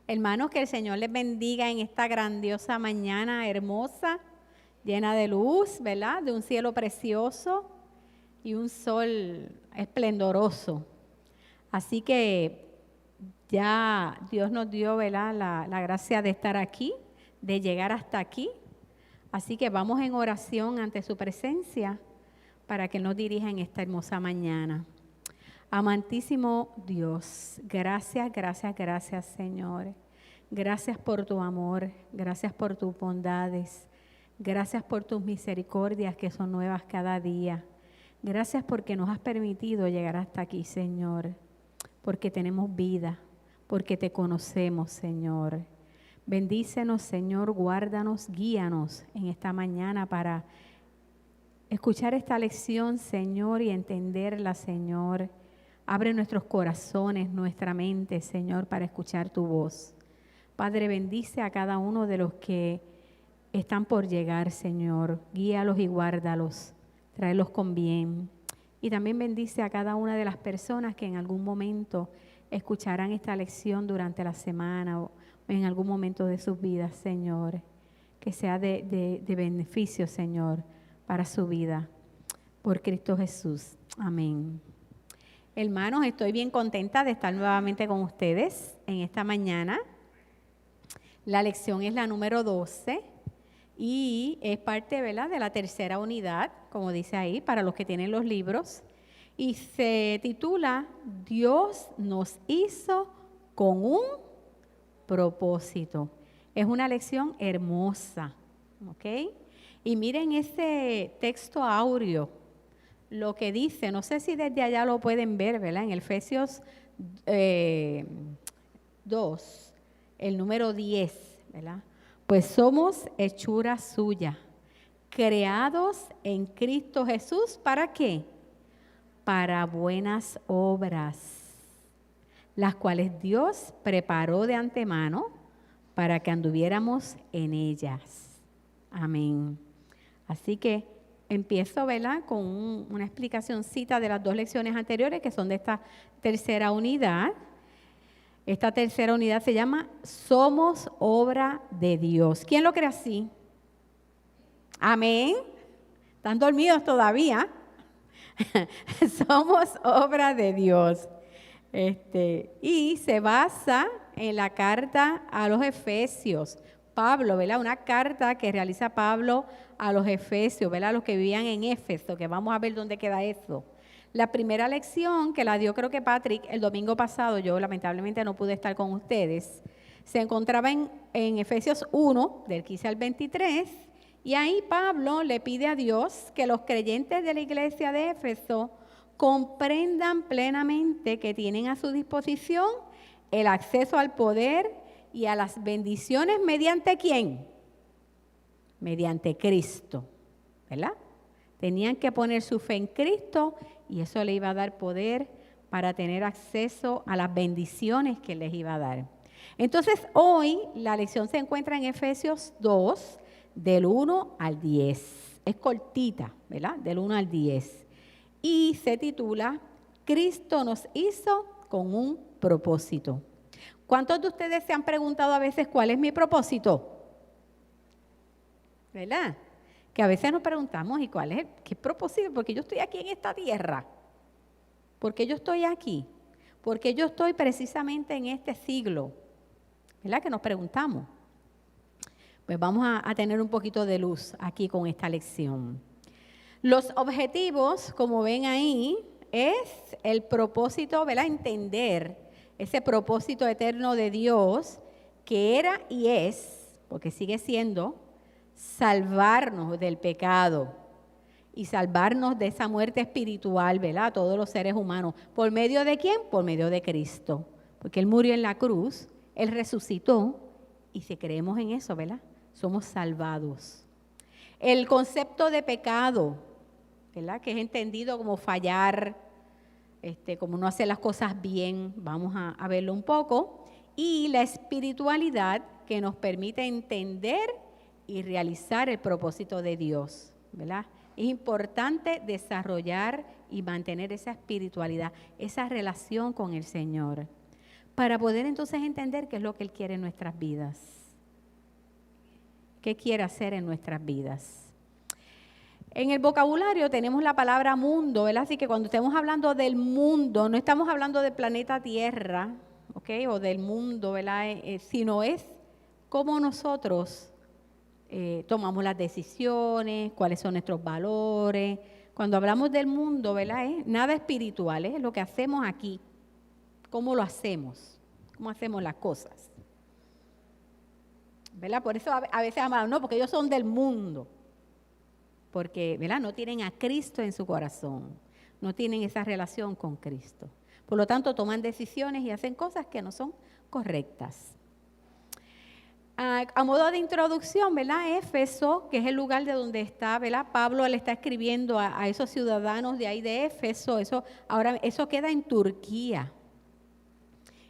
Hermanos, que el Señor les bendiga en esta grandiosa mañana hermosa, llena de luz, ¿verdad? De un cielo precioso y un sol esplendoroso. Así que ya Dios nos dio, ¿verdad? La gracia de estar aquí, de llegar hasta aquí. Así que vamos en oración ante su presencia para que nos dirija en esta hermosa mañana. Amantísimo Dios, gracias, gracias, gracias, Señor. Gracias por tu amor, gracias por tus bondades, gracias por tus misericordias que son nuevas cada día. Gracias porque nos has permitido llegar hasta aquí, Señor, porque tenemos vida, porque te conocemos, Señor. Bendícenos, Señor, guárdanos, guíanos en esta mañana para escuchar esta lección, Señor, y entenderla, Señor. Abre nuestros corazones, nuestra mente, Señor, para escuchar tu voz. Padre, bendice a cada uno de los que están por llegar, Señor. Guíalos y guárdalos, tráelos con bien. Y también bendice a cada una de las personas que en algún momento escucharán esta lección durante la semana o en algún momento de sus vidas, Señor. Que sea de beneficio, Señor, para su vida. Por Cristo Jesús. Amén. Hermanos, estoy bien contenta de estar nuevamente con ustedes en esta mañana. La lección es la número 12 y es parte, ¿verdad?, de la tercera unidad, como dice ahí, para los que tienen los libros. Y se titula Dios nos hizo con un propósito. Es una lección hermosa, ¿ok? Y miren ese texto áureo. Lo que dice, no sé si desde allá lo pueden ver, ¿verdad? En Efesios 2, el número 10, ¿verdad? Pues somos hechura suya, creados en Cristo Jesús, ¿para qué? Para buenas obras, las cuales Dios preparó de antemano para que anduviéramos en ellas. Amén. Así que empiezo, ¿verdad?, con una explicacióncita de las dos lecciones anteriores que son de esta tercera unidad. Esta tercera unidad se llama Somos obra de Dios. ¿Quién lo cree así? Amén. ¿Están dormidos todavía? Somos obra de Dios. Y se basa en la carta a los Efesios. Pablo, ¿verdad? Una carta que realiza Pablo a los Efesios, ¿verdad? A los que vivían en Éfeso, que vamos a ver dónde queda eso. La primera lección que la dio creo que Patrick el domingo pasado, yo lamentablemente no pude estar con ustedes, se encontraba en Efesios 1, del 15 al 23, y ahí Pablo le pide a Dios que los creyentes de la iglesia de Éfeso comprendan plenamente que tienen a su disposición el acceso al poder y a las bendiciones mediante ¿quién? Mediante Cristo, ¿verdad? Tenían que poner su fe en Cristo y eso le iba a dar poder para tener acceso a las bendiciones que les iba a dar. Entonces hoy la lección se encuentra en Efesios 2, del 1 al 10. Es cortita, ¿verdad? Del 1 al 10. Y se titula Cristo nos hizo con un propósito. ¿Cuántos de ustedes se han preguntado a veces cuál es mi propósito? ¿Verdad? Que a veces nos preguntamos, ¿y cuál es? ¿Qué propósito? Porque yo estoy aquí en esta tierra. ¿Por qué yo estoy aquí? ¿Por qué yo estoy precisamente en este siglo? ¿Verdad? Que nos preguntamos. Pues vamos a tener un poquito de luz aquí con esta lección. Los objetivos, como ven ahí, es el propósito, ¿verdad? Entender ese propósito eterno de Dios que era y es, porque sigue siendo, salvarnos del pecado y salvarnos de esa muerte espiritual, ¿verdad? Todos los seres humanos. ¿Por medio de quién? Por medio de Cristo. Porque Él murió en la cruz, Él resucitó y si creemos en eso, ¿verdad? Somos salvados. El concepto de pecado, ¿verdad? Que es entendido como fallar, como no hacer las cosas bien, vamos a verlo un poco. Y la espiritualidad que nos permite entender y realizar el propósito de Dios, ¿verdad? Es importante desarrollar y mantener esa espiritualidad, esa relación con el Señor. para poder entonces entender qué es lo que Él quiere en nuestras vidas. ¿Qué quiere hacer en nuestras vidas? En el vocabulario tenemos la palabra mundo, ¿verdad? Así que cuando estemos hablando del mundo, no estamos hablando del planeta Tierra, ¿ok? O del mundo, ¿verdad? Sino es cómo nosotros tomamos las decisiones, cuáles son nuestros valores. Cuando hablamos del mundo, ¿verdad? Es nada espiritual, es lo que hacemos aquí, cómo lo hacemos, cómo hacemos las cosas. ¿Verdad? Por eso a veces hablamos, no, porque ellos son del mundo. Porque, ¿verdad? No tienen a Cristo en su corazón, no tienen esa relación con Cristo. Por lo tanto, toman decisiones y hacen cosas que no son correctas. A modo de introducción, ¿verdad? Éfeso, que es el lugar de donde está, ¿verdad? Pablo le está escribiendo a esos ciudadanos de ahí de Éfeso. Eso queda en Turquía.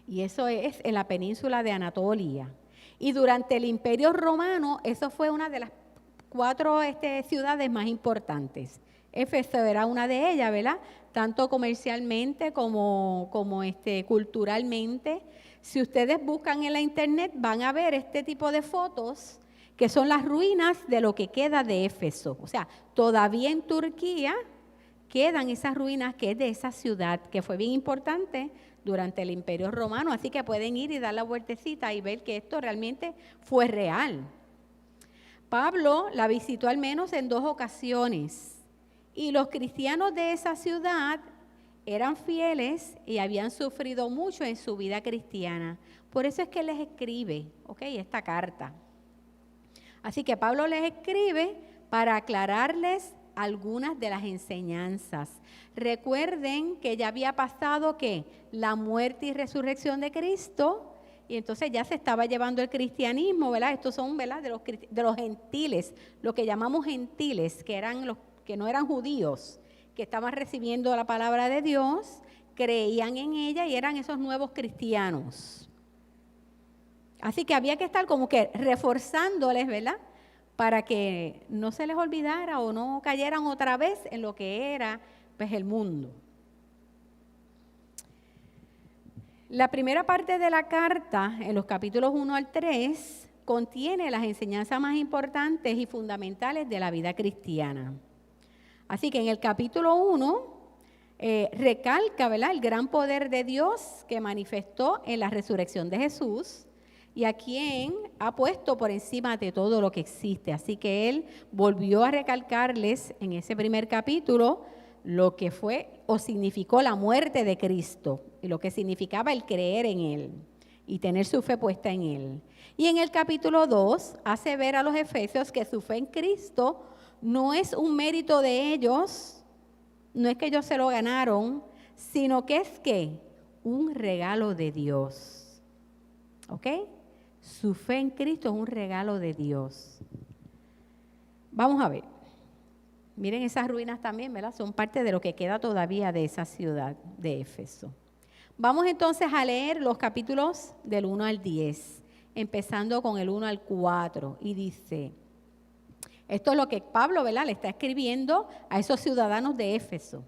Y eso es en la península de Anatolia. Y durante el Imperio Romano, eso fue una de las 4 ciudades más importantes. Éfeso era una de ellas, ¿verdad? Tanto comercialmente como culturalmente. Si ustedes buscan en la internet van a ver este tipo de fotos que son las ruinas de lo que queda de Éfeso. O sea, todavía en Turquía quedan esas ruinas que es de esa ciudad, que fue bien importante durante el Imperio Romano. Así que pueden ir y dar la vueltecita y ver que esto realmente fue real. Pablo la visitó al menos en 2 ocasiones y los cristianos de esa ciudad eran fieles y habían sufrido mucho en su vida cristiana. Por eso es que les escribe, esta carta. Así que Pablo les escribe para aclararles algunas de las enseñanzas. Recuerden que ya había pasado que la muerte y resurrección de Cristo. Y entonces ya se estaba llevando el cristianismo, ¿verdad? Estos son, ¿verdad? De los gentiles, lo que llamamos gentiles, que eran los que no eran judíos, que estaban recibiendo la palabra de Dios, creían en ella y eran esos nuevos cristianos. Así que había que estar como que reforzándoles, ¿verdad? Para que no se les olvidara o no cayeran otra vez en lo que era, pues, el mundo. La primera parte de la carta, en los capítulos 1 al 3, contiene las enseñanzas más importantes y fundamentales de la vida cristiana. Así que en el capítulo 1 recalca, ¿verdad?, el gran poder de Dios que manifestó en la resurrección de Jesús y a quien ha puesto por encima de todo lo que existe. Así que él volvió a recalcarles en ese primer capítulo lo que fue o significó la muerte de Cristo y lo que significaba el creer en Él y tener su fe puesta en Él. Y en el capítulo 2 hace ver a los efesios que su fe en Cristo no es un mérito de ellos, no es que ellos se lo ganaron, sino que es que un regalo de Dios. ¿Ok? Su fe en Cristo es un regalo de Dios. Vamos a ver. Miren esas ruinas también, ¿verdad? Son parte de lo que queda todavía de esa ciudad de Éfeso. Vamos entonces a leer los capítulos del 1 al 10, empezando con el 1 al 4. Y dice, esto es lo que Pablo, ¿verdad?, le está escribiendo a esos ciudadanos de Éfeso.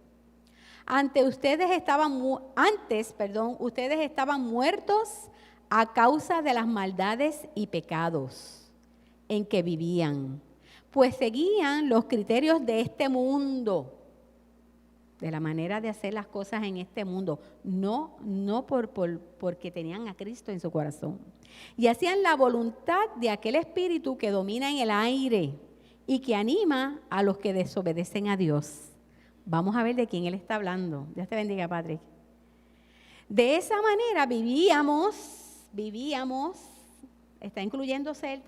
Ustedes estaban muertos a causa de las maldades y pecados en que vivían, pues seguían los criterios de este mundo, de la manera de hacer las cosas en este mundo, no porque tenían a Cristo en su corazón. Y hacían la voluntad de aquel espíritu que domina en el aire y que anima a los que desobedecen a Dios. Vamos a ver de quién él está hablando. Dios te bendiga, Patrick. De esa manera vivíamos, está incluyéndose él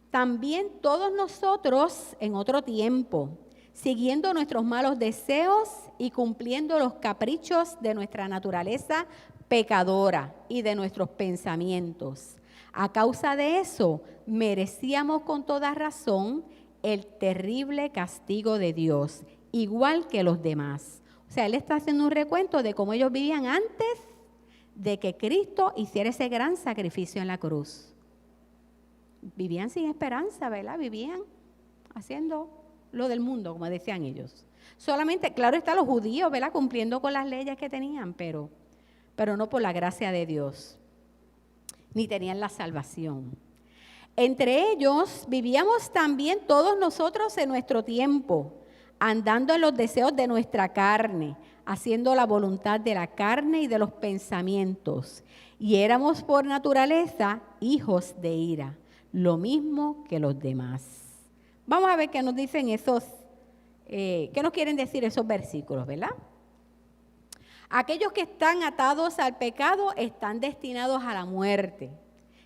también todos nosotros en otro tiempo, siguiendo nuestros malos deseos y cumpliendo los caprichos de nuestra naturaleza pecadora y de nuestros pensamientos. A causa de eso, merecíamos con toda razón el terrible castigo de Dios, igual que los demás. O sea, él está haciendo un recuento de cómo ellos vivían antes de que Cristo hiciera ese gran sacrificio en la cruz. Vivían sin esperanza, ¿verdad? Vivían haciendo lo del mundo, como decían ellos. Solamente, claro está, los judíos, ¿verdad?, cumpliendo con las leyes que tenían, pero pero no por la gracia de Dios, ni tenían la salvación. Entre ellos vivíamos también todos nosotros en nuestro tiempo, andando en los deseos de nuestra carne, haciendo la voluntad de la carne y de los pensamientos. Y éramos por naturaleza hijos de ira, lo mismo que los demás. Vamos a ver qué nos dicen qué nos quieren decir esos versículos, ¿verdad? Aquellos que están atados al pecado están destinados a la muerte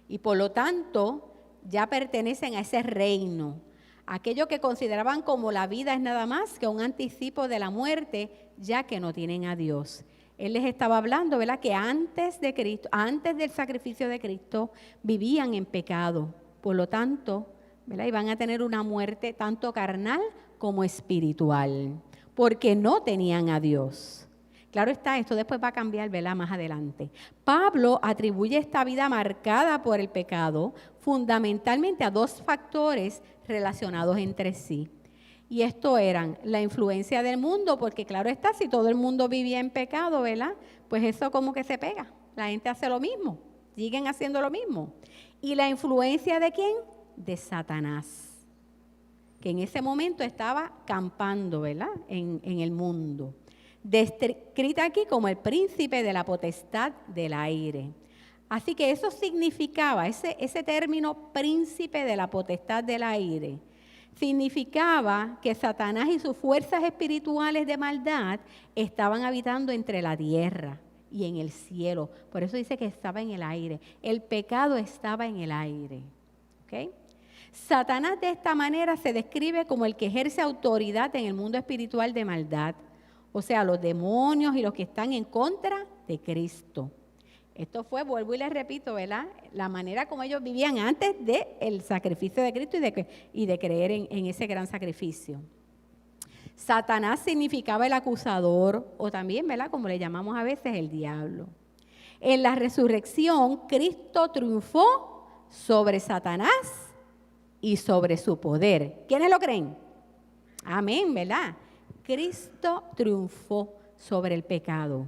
y por lo tanto ya pertenecen a ese reino. Aquellos que consideraban como la vida es nada más que un anticipo de la muerte, ya que no tienen a Dios. Él les estaba hablando, ¿verdad?, que antes de Cristo, antes del sacrificio de Cristo, vivían en pecado. Por lo tanto, ¿verdad?, iban a tener una muerte tanto carnal como espiritual, porque no tenían a Dios. Claro está, esto después va a cambiar, ¿verdad?, más adelante. Pablo atribuye esta vida marcada por el pecado fundamentalmente a dos factores relacionados entre sí. Y esto eran la influencia del mundo, porque claro está, si todo el mundo vivía en pecado, ¿verdad?, pues eso como que se pega. La gente hace lo mismo, siguen haciendo lo mismo. ¿Y la influencia de quién? De Satanás, que en ese momento estaba campando, ¿verdad?, en el mundo. Descrita aquí como el príncipe de la potestad del aire. Así que eso significaba, ese término príncipe de la potestad del aire, significaba que Satanás y sus fuerzas espirituales de maldad estaban habitando entre la tierra y en el cielo. Por eso dice que estaba en el aire. El pecado estaba en el aire. ¿Okay? Satanás de esta manera se describe como el que ejerce autoridad en el mundo espiritual de maldad. O sea, los demonios y los que están en contra de Cristo. Esto fue, vuelvo y les repito, ¿verdad?, la manera como ellos vivían antes del sacrificio de Cristo y de creer en ese gran sacrificio. Satanás significaba el acusador, o también, ¿verdad?, como le llamamos a veces, el diablo. En la resurrección, Cristo triunfó sobre Satanás y sobre su poder. ¿Quiénes lo creen? Amén, ¿verdad? Cristo triunfó sobre el pecado.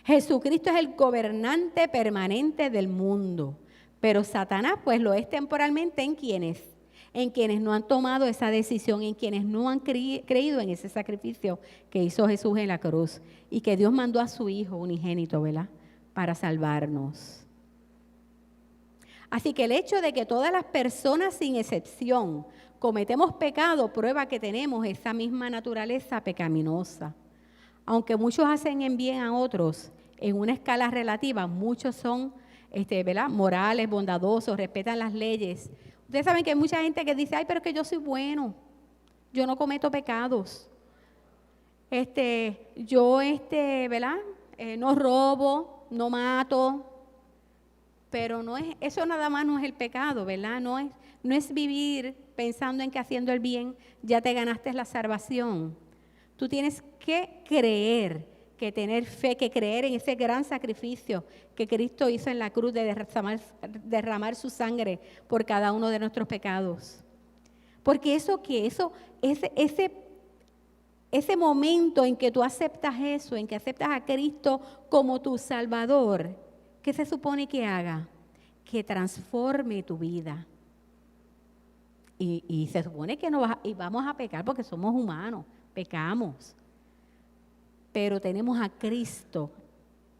Jesucristo es el gobernante permanente del mundo, pero Satanás pues lo es temporalmente en quienes no han tomado esa decisión, en quienes no han creído en ese sacrificio que hizo Jesús en la cruz y que Dios mandó a su Hijo unigénito, ¿verdad?, para salvarnos. Así que el hecho de que todas las personas sin excepción cometemos pecado prueba que tenemos esa misma naturaleza pecaminosa. Aunque muchos hacen en bien a otros, en una escala relativa, muchos son ¿verdad?, morales, bondadosos, respetan las leyes. Ustedes saben que hay mucha gente que dice, ay, pero es que yo soy bueno, yo no cometo pecados. Yo, ¿verdad?, no robo, no mato. Pero eso nada más no es el pecado, ¿verdad? No es vivir pensando en que haciendo el bien ya te ganaste la salvación. Tú tienes que creer, que tener fe, que creer en ese gran sacrificio que Cristo hizo en la cruz de derramar su sangre por cada uno de nuestros pecados. Porque ese momento en que tú aceptas eso, en que aceptas a Cristo como tu Salvador, ¿qué se supone que haga? Que transforme tu vida. Y se supone que vamos a pecar porque somos humanos, pecamos. Pero tenemos a Cristo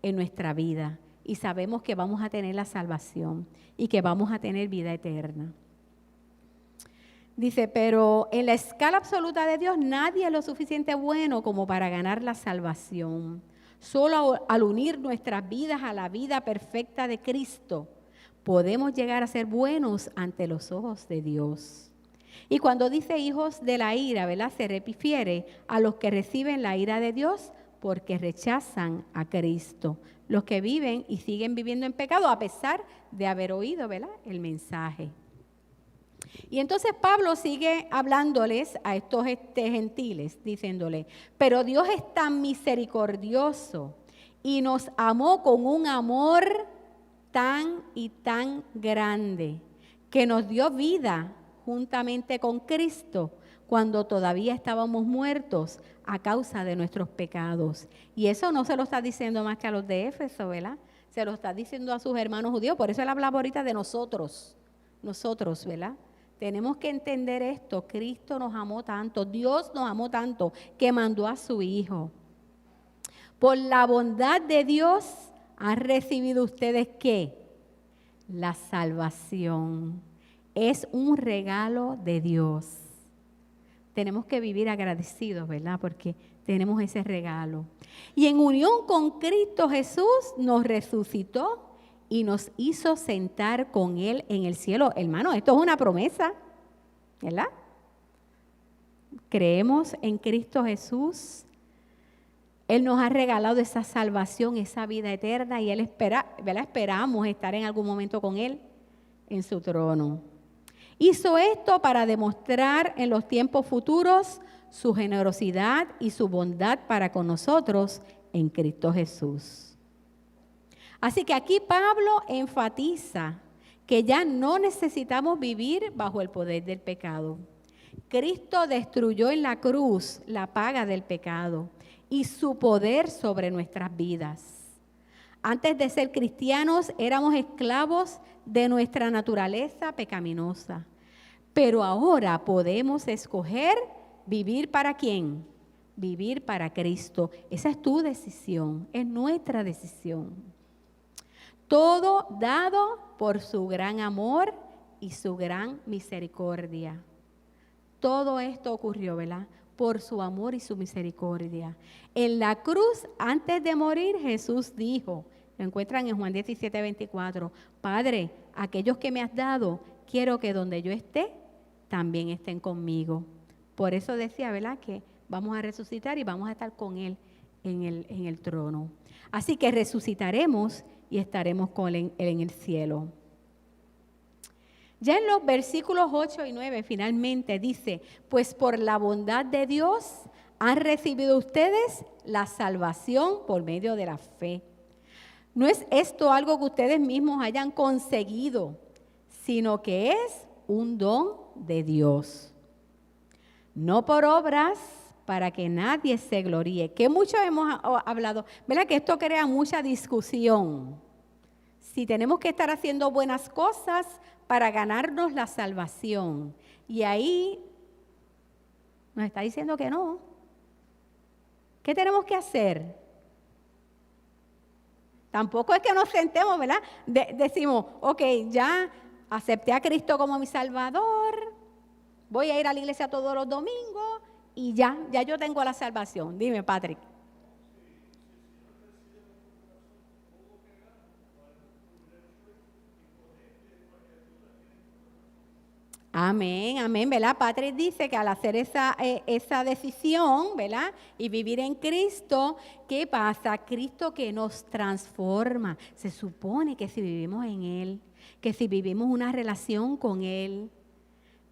en nuestra vida y sabemos que vamos a tener la salvación y que vamos a tener vida eterna. Dice, pero en la escala absoluta de Dios nadie es lo suficiente bueno como para ganar la salvación. Solo al unir nuestras vidas a la vida perfecta de Cristo, podemos llegar a ser buenos ante los ojos de Dios. Y cuando dice hijos de la ira, ¿verdad?, se refiere a los que reciben la ira de Dios porque rechazan a Cristo. Los que viven y siguen viviendo en pecado a pesar de haber oído, ¿verdad?, el mensaje. Y entonces Pablo sigue hablándoles a estos gentiles, diciéndole, pero Dios es tan misericordioso y nos amó con un amor tan y tan grande, que nos dio vida juntamente con Cristo cuando todavía estábamos muertos a causa de nuestros pecados. Y eso no se lo está diciendo más que a los de Éfeso, ¿verdad? Se lo está diciendo a sus hermanos judíos. Por eso él hablaba ahorita de nosotros, ¿verdad? Tenemos que entender esto. Cristo nos amó tanto, Dios nos amó tanto, que mandó a su Hijo. Por la bondad de Dios han recibido ustedes, ¿qué? La salvación. Es un regalo de Dios. Tenemos que vivir agradecidos, ¿verdad? Porque tenemos ese regalo. Y en unión con Cristo Jesús nos resucitó y nos hizo sentar con Él en el cielo. Hermano, esto es una promesa, ¿verdad? Creemos en Cristo Jesús. Él nos ha regalado esa salvación, esa vida eterna, y esperamos estar en algún momento con Él en su trono. Hizo esto para demostrar en los tiempos futuros su generosidad y su bondad para con nosotros en Cristo Jesús. Así que aquí Pablo enfatiza que ya no necesitamos vivir bajo el poder del pecado. Cristo destruyó en la cruz la paga del pecado y su poder sobre nuestras vidas. Antes de ser cristianos éramos esclavos de nuestra naturaleza pecaminosa, pero ahora podemos escoger vivir para ¿quién? Vivir para Cristo. Esa es tu decisión, es nuestra decisión. Todo dado por su gran amor y su gran misericordia. Todo esto ocurrió, ¿verdad? Por su amor y su misericordia. En la cruz, antes de morir, Jesús dijo, lo encuentran en Juan 17, 24, Padre, aquellos que me has dado, quiero que donde yo esté, también estén conmigo. Por eso decía, ¿verdad?, que vamos a resucitar y vamos a estar con Él en el trono. Así que resucitaremos y estaremos con Él en el cielo. Ya en los versículos 8 y 9 finalmente dice, pues por la bondad de Dios han recibido ustedes la salvación por medio de la fe. No es esto algo que ustedes mismos hayan conseguido, sino que es un don de Dios. No por obras para que nadie se gloríe, que mucho hemos hablado, ¿verdad? Que esto crea mucha discusión. Si tenemos que estar haciendo buenas cosas para ganarnos la salvación. Y ahí nos está diciendo que no. ¿Qué tenemos que hacer? Tampoco es que nos sentemos, ¿verdad? Decimos, ok, ya acepté a Cristo como mi Salvador, voy a ir a la iglesia todos los domingos y ya yo tengo la salvación. Dime, Patrick. Amén, amén, ¿verdad? Patrick dice que al hacer esa decisión, ¿verdad? Y vivir en Cristo, ¿qué pasa? Cristo que nos transforma. Se supone que si vivimos en Él, que si vivimos una relación con Él,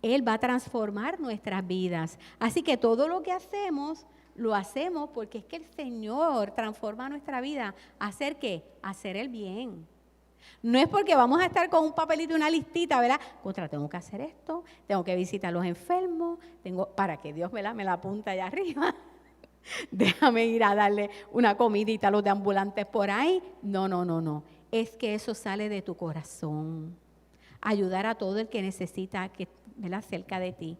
Él va a transformar nuestras vidas. Así que todo lo que hacemos, lo hacemos porque es que el Señor transforma nuestra vida. ¿Hacer qué? Hacer el bien. No es porque vamos a estar con un papelito y una listita, ¿verdad? Tengo que hacer esto, tengo que visitar a los enfermos, para que Dios, ¿verdad?, me la apunte allá arriba. Déjame ir a darle una comidita a los de ambulantes por ahí. No. Es que eso sale de tu corazón. Ayudar a todo el que necesita, ¿verdad?, cerca de ti.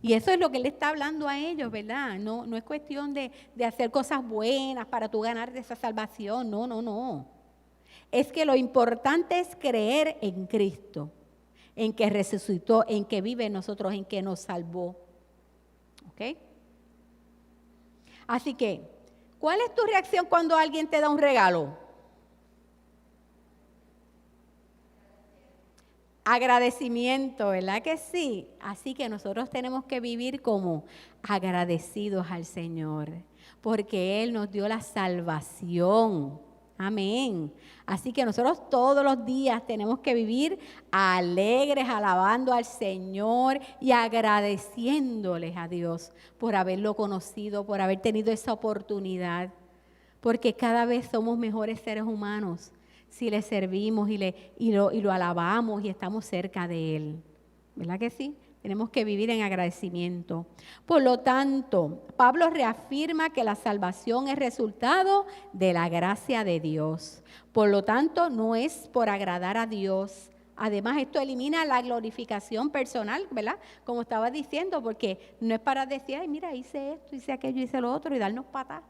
Y eso es lo que Él está hablando a ellos, ¿verdad? No es cuestión de hacer cosas buenas para tú ganar de esa salvación. No. Es que lo importante es creer en Cristo, en que resucitó, en que vive en nosotros, en que nos salvó. ¿Ok? Así que, ¿cuál es tu reacción cuando alguien te da un regalo? Agradecimiento, ¿verdad que sí? Así que nosotros tenemos que vivir como agradecidos al Señor, porque Él nos dio la salvación. Amén. Así que nosotros todos los días tenemos que vivir alegres, alabando al Señor y agradeciéndoles a Dios por haberlo conocido, por haber tenido esa oportunidad, porque cada vez somos mejores seres humanos si le servimos y lo alabamos y estamos cerca de Él. ¿Verdad que sí? Tenemos que vivir en agradecimiento. Por lo tanto, Pablo reafirma que la salvación es resultado de la gracia de Dios. Por lo tanto, no es por agradar a Dios. Además, esto elimina la glorificación personal, ¿verdad? Como estaba diciendo, porque no es para decir, ay, mira, hice esto, hice aquello, hice lo otro, y darnos patas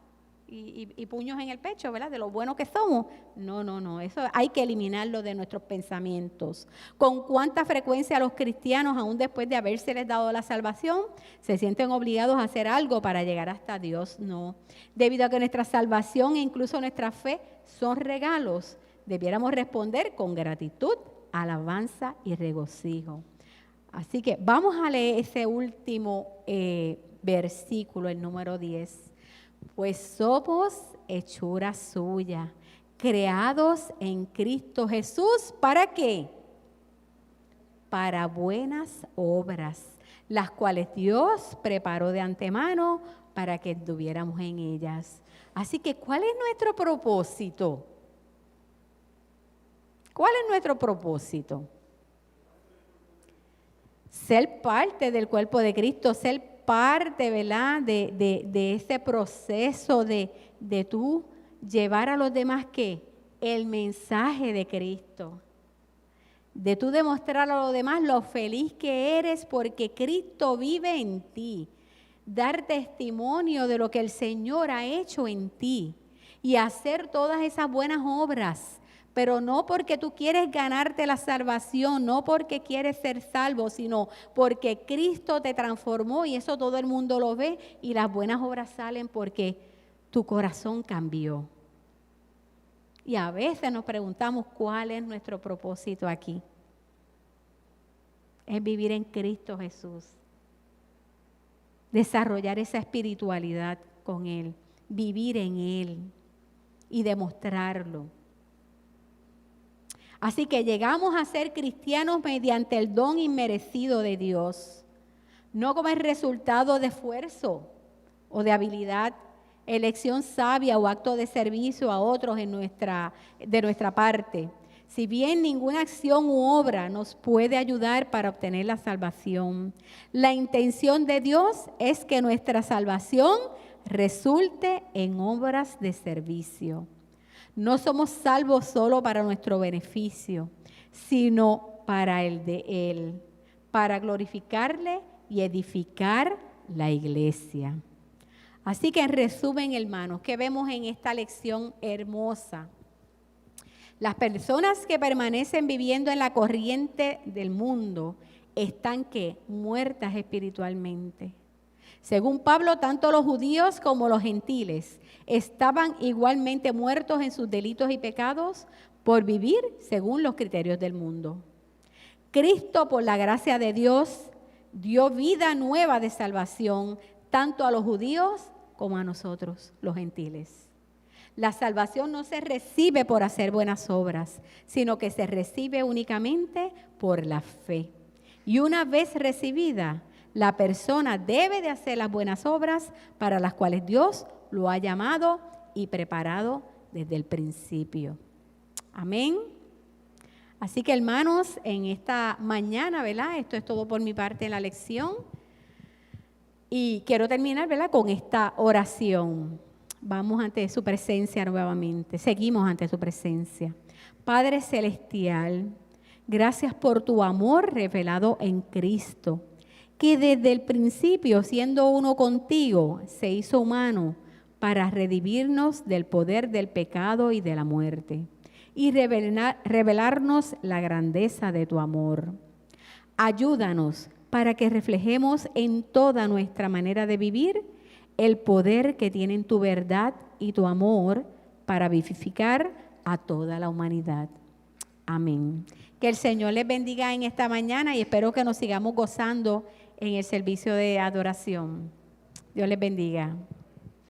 y puños en el pecho, ¿verdad? De lo bueno que somos. No, eso hay que eliminarlo de nuestros pensamientos. ¿Con cuánta frecuencia los cristianos, aún después de habérseles dado la salvación, se sienten obligados a hacer algo para llegar hasta Dios? No. Debido a que nuestra salvación e incluso nuestra fe son regalos, debiéramos responder con gratitud, alabanza y regocijo. Así que vamos a leer ese último versículo, el número 10. Pues somos hechura suya, creados en Cristo Jesús, ¿para qué? Para buenas obras, las cuales Dios preparó de antemano para que estuviéramos en ellas. Así que, ¿cuál es nuestro propósito? ¿Cuál es nuestro propósito? Ser parte del cuerpo de Cristo, ser parte, ¿verdad?, de ese proceso de tú llevar a los demás, ¿qué? El mensaje de Cristo. De tú demostrar a los demás lo feliz que eres porque Cristo vive en ti. Dar testimonio de lo que el Señor ha hecho en ti y hacer todas esas buenas obras. Pero no porque tú quieres ganarte la salvación, no porque quieres ser salvo, sino porque Cristo te transformó y eso todo el mundo lo ve y las buenas obras salen porque tu corazón cambió. Y a veces nos preguntamos cuál es nuestro propósito aquí. Es vivir en Cristo Jesús. Desarrollar esa espiritualidad con Él, vivir en Él y demostrarlo. Así que llegamos a ser cristianos mediante el don inmerecido de Dios, no como el resultado de esfuerzo o de habilidad, elección sabia o acto de servicio a otros de nuestra parte. Si bien ninguna acción u obra nos puede ayudar para obtener la salvación, la intención de Dios es que nuestra salvación resulte en obras de servicio. No somos salvos solo para nuestro beneficio, sino para el de Él, para glorificarle y edificar la iglesia. Así que en resumen, hermanos, ¿qué vemos en esta lección hermosa? Las personas que permanecen viviendo en la corriente del mundo están ¿qué? Muertas espiritualmente. Según Pablo, tanto los judíos como los gentiles estaban igualmente muertos en sus delitos y pecados por vivir según los criterios del mundo. Cristo, por la gracia de Dios, dio vida nueva de salvación tanto a los judíos como a nosotros, los gentiles. La salvación no se recibe por hacer buenas obras, sino que se recibe únicamente por la fe. Y una vez recibida, la persona debe de hacer las buenas obras para las cuales Dios lo ha llamado y preparado desde el principio. Amén. Así que, hermanos, en esta mañana, ¿verdad? Esto es todo por mi parte en la lección. Y quiero terminar, ¿verdad?, con esta oración. Vamos ante su presencia nuevamente. Seguimos ante su presencia. Padre Celestial, gracias por tu amor revelado en Cristo, que desde el principio, siendo uno contigo, se hizo humano para redimirnos del poder del pecado y de la muerte y revelarnos la grandeza de tu amor. Ayúdanos para que reflejemos en toda nuestra manera de vivir el poder que tienen tu verdad y tu amor para vivificar a toda la humanidad. Amén. Que el Señor les bendiga en esta mañana y espero que nos sigamos gozando en el servicio de adoración. Dios les bendiga.